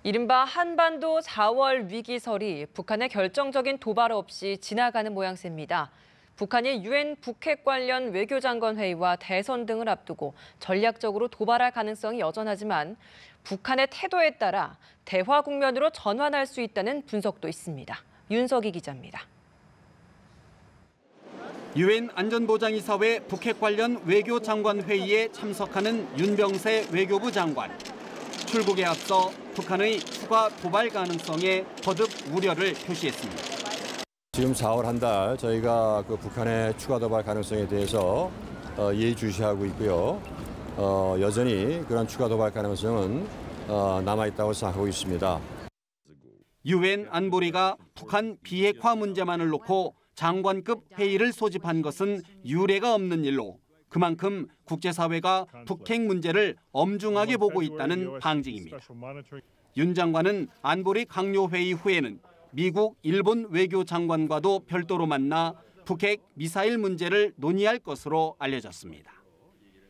이른바 한반도 4월 위기설이 북한의 결정적인 도발 없이 지나가는 모양새입니다. 북한이 유엔 북핵 관련 외교장관 회의와 대선 등을 앞두고 전략적으로 도발할 가능성이 여전하지만 북한의 태도에 따라 대화 국면으로 전환할 수 있다는 분석도 있습니다. 윤석희 기자입니다. 유엔 안전보장이사회 북핵 관련 외교장관 회의에 참석하는 윤병세 외교부 장관. 출국에 앞서 북한의 추가 도발 가능성에 거듭 우려를 표시했습니다. 지금 4월 한 달 저희가 북한의 추가 도발 가능성에 대해서 예의주시하고 있고요. 여전히 그런 추가 도발 가능성은 남아있다고 생각하고 있습니다. 유엔 안보리가 북한 비핵화 문제만을 놓고 장관급 회의를 소집한 것은 유례가 없는 일로 그만큼 국제사회가 북핵 문제를 엄중하게 보고 있다는 방증입니다. 윤 장관은 안보리 강요회의 후에는 미국, 일본 외교장관과도 별도로 만나 북핵 미사일 문제를 논의할 것으로 알려졌습니다.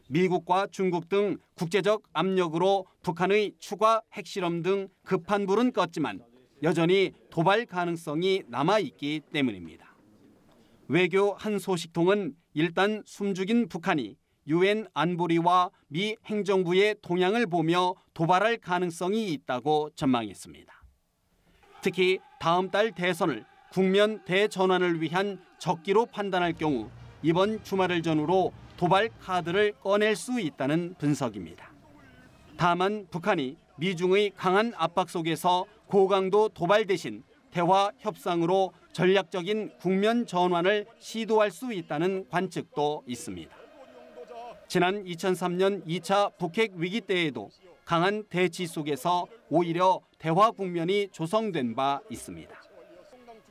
미국과 중국 등 국제적 압력으로 북한의 추가 핵실험 등 급한 불은 껐지만 여전히 도발 가능성이 남아있기 때문입니다. 외교 한 소식통은 일단 숨죽인 북한이 유엔 안보리와 미 행정부의 동향을 보며 도발할 가능성이 있다고 전망했습니다. 특히 다음 달 대선을 국면 대전환을 위한 적기로 판단할 경우 이번 주말을 전후로 도발 카드를 꺼낼 수 있다는 분석입니다. 다만 북한이 미중의 강한 압박 속에서 고강도 도발 대신 대화 협상으로 전략적인 국면 전환을 시도할 수 있다는 관측도 있습니다. 지난 2003년 2차 북핵 위기 때에도 강한 대치 속에서 오히려 대화 국면이 조성된 바 있습니다.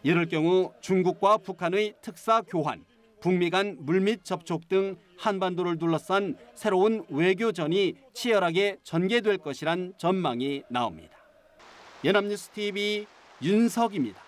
이럴 경우 중국과 북한의 특사 교환, 북미 간 물밑 접촉 등 한반도를 둘러싼 새로운 외교전이 치열하게 전개될 것이란 전망이 나옵니다. 연합뉴스 TV 윤석입니다.